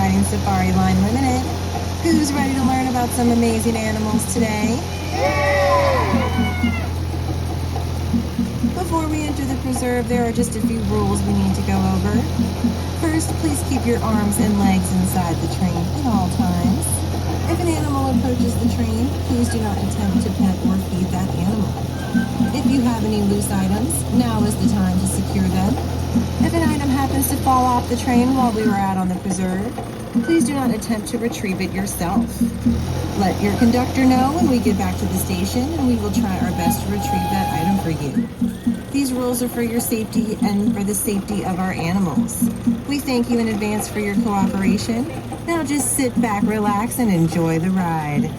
riding Safari Line Limited. Who's ready to learn about some amazing animals today? Before we enter the preserve, there are just a few rules we need to go over. First, please keep your arms and legs inside the train at all times. If an animal approaches the train, please do not attempt to pet or feed that animal. If you have any loose items, now is the time to secure them. If an item happens to fall off the train while we were out on the preserve, please do not attempt to retrieve it yourself. Let your conductor know when we get back to the station, and we will try our best to retrieve that item for you. These rules are for your safety and for the safety of our animals. We thank you in advance for your cooperation. Now just sit back, relax, and enjoy the ride.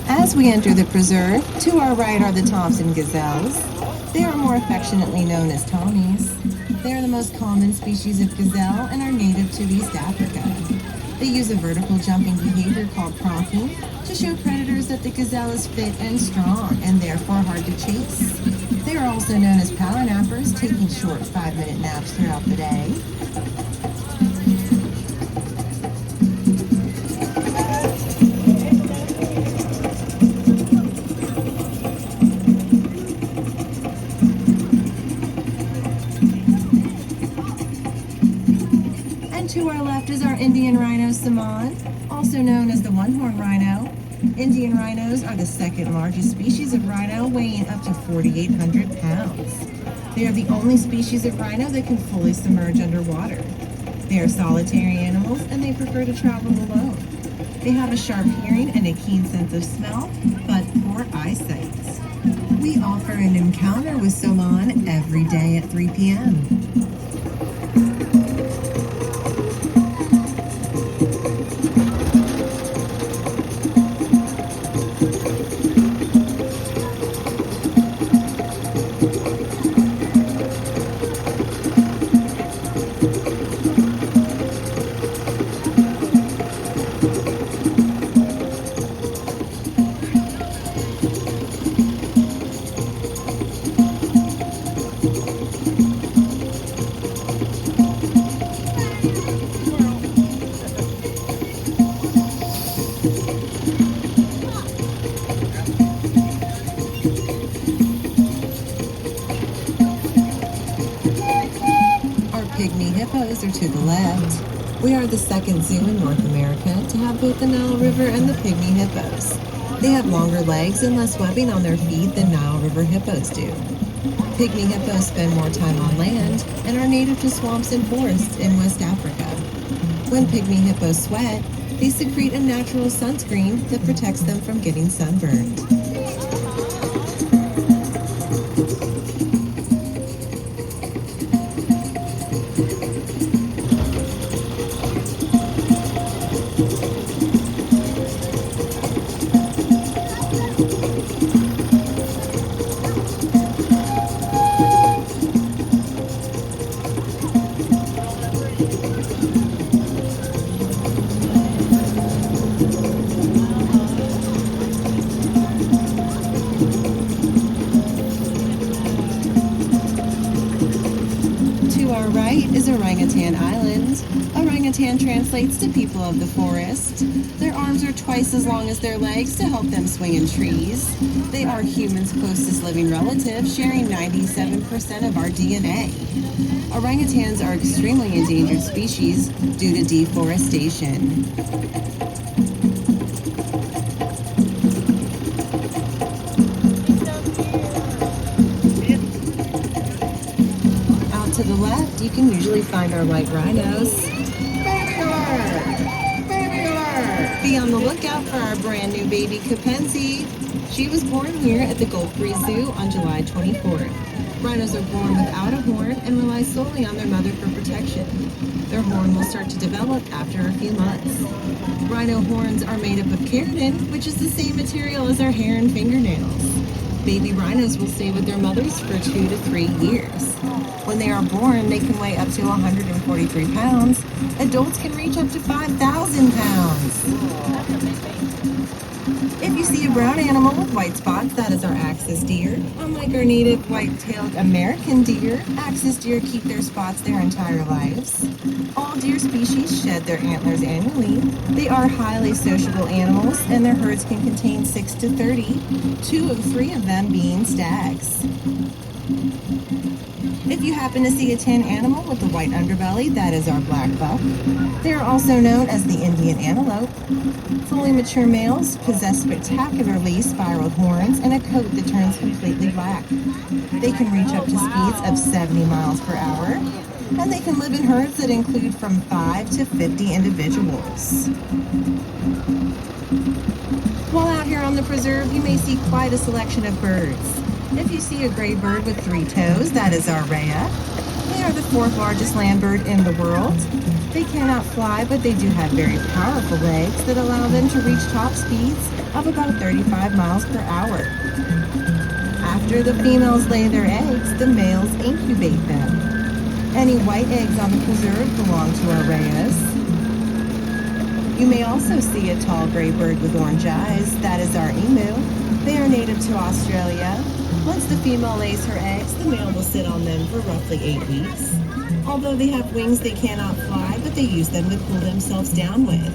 As we enter the preserve, to our right are the Thomson Gazelles. They are more affectionately known as Tommies. They are the most common species of gazelle and are native to East Africa. They use a vertical jumping behavior called pronking to show predators that the gazelle is fit and strong and therefore hard to chase. They are also known as power nappers, taking short 5-minute naps throughout the day. To our left is our Indian rhino Saman, also known as the one-horned rhino. Indian rhinos are the second largest species of rhino, weighing up to 4,800 pounds. They are the only species of rhino that can fully submerge underwater. They are solitary animals and they prefer to travel alone. They have a sharp hearing and a keen sense of smell, but poor eyesight. We offer an encounter with Saman every day at 3 p.m. Pygmy Hippos are to the left. We are the second zoo in North America to have both the Nile River and the Pygmy Hippos. They have longer legs and less webbing on their feet than Nile River Hippos do. Pygmy Hippos spend more time on land and are native to swamps and forests in West Africa. When Pygmy Hippos sweat, they secrete a natural sunscreen that protects them from getting sunburned. Is Orangutan Island. Orangutan translates to people of the forest. Their arms are twice as long as their legs to help them swing in trees. They are humans' closest living relative, sharing 97% of our DNA. Orangutans are extremely endangered species due to deforestation. To the left, you can usually find our white rhinos. Baby alert! Baby alert! Be on the lookout for our brand new baby Capensi. She was born here at the Gulf Breeze Zoo on July 24th. Rhinos are born without a horn and rely solely on their mother for protection. Their horn will start to develop after a few months. Rhino horns are made up of keratin, which is the same material as our hair and fingernails. Baby rhinos will stay with their mothers for 2 to 3 years. When they are born, they can weigh up to 143 pounds. Adults can reach up to 5,000 pounds. If you see a brown animal with white spots, that is our axis deer. Unlike our native white-tailed American deer, axis deer keep their spots their entire lives. All deer species shed their antlers annually. They are highly sociable animals, and their herds can contain 6 to 30, 2 of 3 of them being stags. If you happen to see a tan animal with a white underbelly, that is our blackbuck. They are also known as the Indian antelope. Fully mature males possess spectacularly spiraled horns and a coat that turns completely black. They can reach up to speeds of 70 miles per hour, and they can live in herds that include from 5 to 50 individuals. While out here on the preserve, you may see quite a selection of birds. If you see a gray bird with 3 toes, that is our Rhea. They are the 4th largest land bird in the world. They cannot fly, but they do have very powerful legs that allow them to reach top speeds of about 35 miles per hour. After the females lay their eggs, the males incubate them. Any white eggs on the preserve belong to our Rheas. You may also see a tall gray bird with orange eyes, that is our emu. They are native to Australia. Once the female lays her eggs, the male will sit on them for roughly 8 weeks. Although they have wings, they cannot fly, but they use them to cool themselves down with.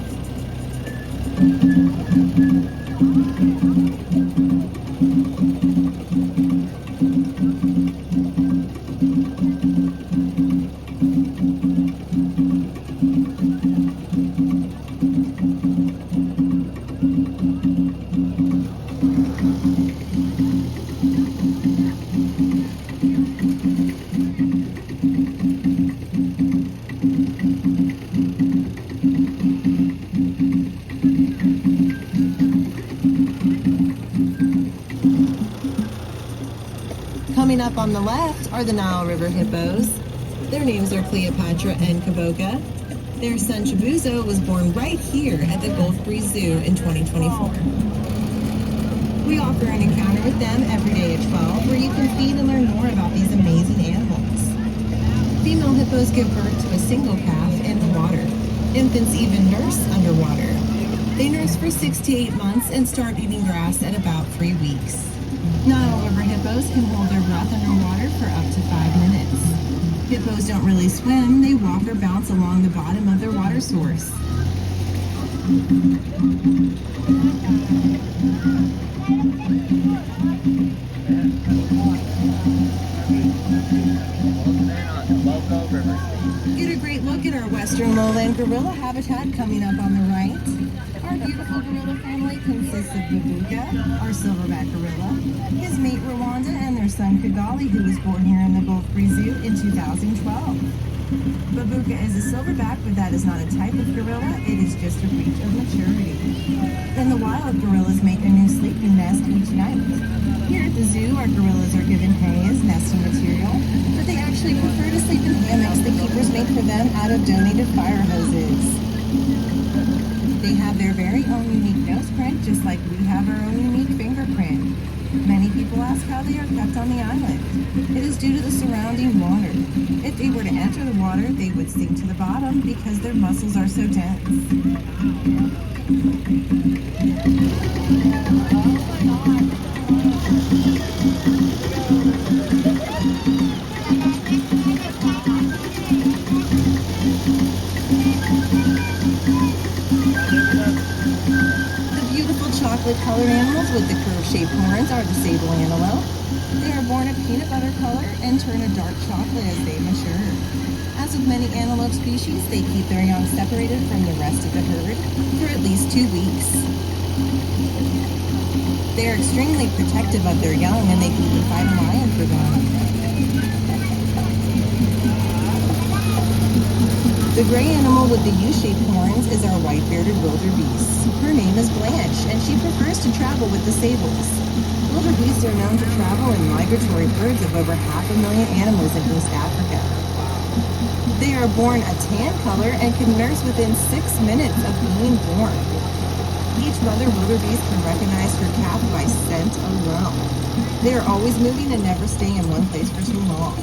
Coming up on the left are the Nile River Hippos. Their names are Cleopatra and Kaboga. Their son Chibuzo was born right here at the Gulf Breeze Zoo in 2024. We offer an encounter with them every day at 12 where you can feed and learn more about these amazing animals. Female hippos give birth to a single calf in the water. Infants even nurse underwater. They nurse for 6 to 8 months and start eating grass at about 3 weeks. Nile River hippos can hold their breath underwater for up to 5 minutes. Hippos don't really swim, they walk or bounce along the bottom of their water source. Get a great look at our western lowland gorilla habitat coming up on the right. Our beautiful gorilla family consists of Babuka, our silverback gorilla, his mate Rwanda, and their son Kigali, who was born here in the Gulf Breeze Zoo in 2012. Babuka is a silverback, but that is not a type of gorilla, it is just a reach of maturity. In the wild, gorillas make a new sleeping nest each night. Here at the zoo, our gorillas are given hay as nesting material, but they actually prefer to sleep in hammocks the keepers make for them out of donated fire hoses. They have their very own unique nose print, just like we have our own unique fingerprint. Many people ask how they are kept on the island. It is due to the surrounding water. If they were to enter the water, they would sink to the bottom because their muscles are so dense. Chocolate-colored animals with the curve-shaped horns are the Sable Antelope. They are born a peanut butter color and turn a dark chocolate as they mature. As with many antelope species, they keep their young separated from the rest of the herd for at least 2 weeks. They are extremely protective of their young, and they can even fight a lion for them. The gray animal with the U-shaped horns is our white-bearded wildebeest. Her name is Blanche, and she prefers to travel with the sables. Wildebeests are known to travel in migratory herds of over 500,000 animals in East Africa. They are born a tan color and can nurse within 6 minutes of being born. Each mother wildebeest can recognize her calf by scent alone. They are always moving and never staying in one place for too long.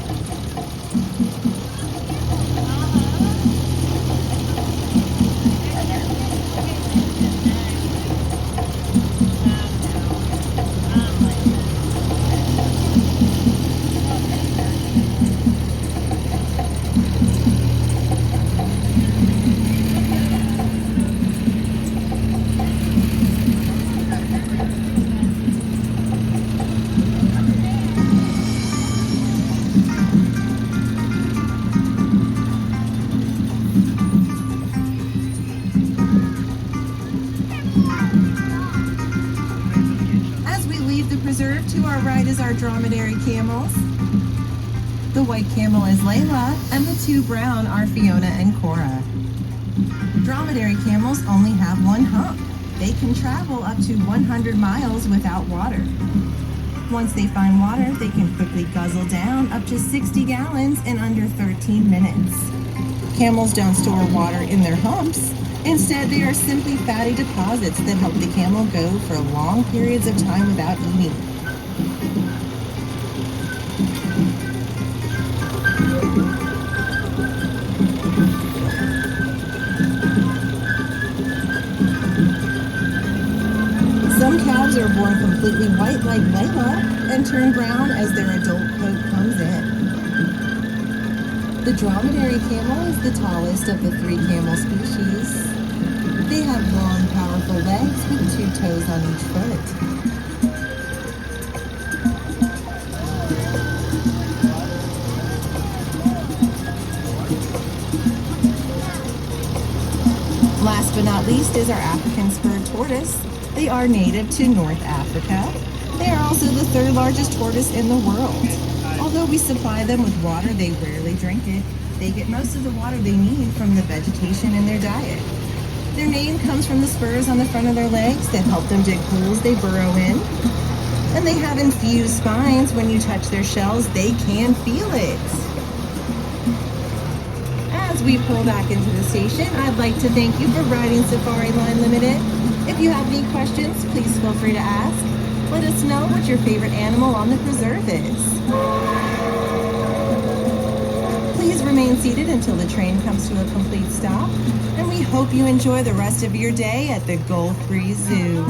Preserve to our right is our Dromedary Camels. The white camel is Layla, and the two brown are Fiona and Cora. Dromedary camels only have one hump. They can travel up to 100 miles without water. Once they find water, they can quickly guzzle down up to 60 gallons in under 13 minutes. Camels don't store water in their humps. Instead, they are simply fatty deposits that help the camel go for long periods of time without eating. Some calves are born completely white like Layla and turn brown as their adult coat comes in. The Dromedary camel is the tallest of the 3 camel species. They have long, powerful legs with 2 toes on each foot. Last but not least is our African spurred tortoise. They are native to North Africa. They are also the 3rd largest tortoise in the world. Although we supply them with water, they rarely drink it. They get most of the water they need from the vegetation in their diet. Their name comes from the spurs on the front of their legs that help them dig holes they burrow in. And they have infused spines. When you touch their shells, they can feel it. As we pull back into the station, I'd like to thank you for riding Safari Line Limited. If you have any questions, please feel free to ask. Let us know what your favorite animal on the preserve is. Please remain seated until the train comes to a complete stop, and we hope you enjoy the rest of your day at the Gulf Breeze Zoo.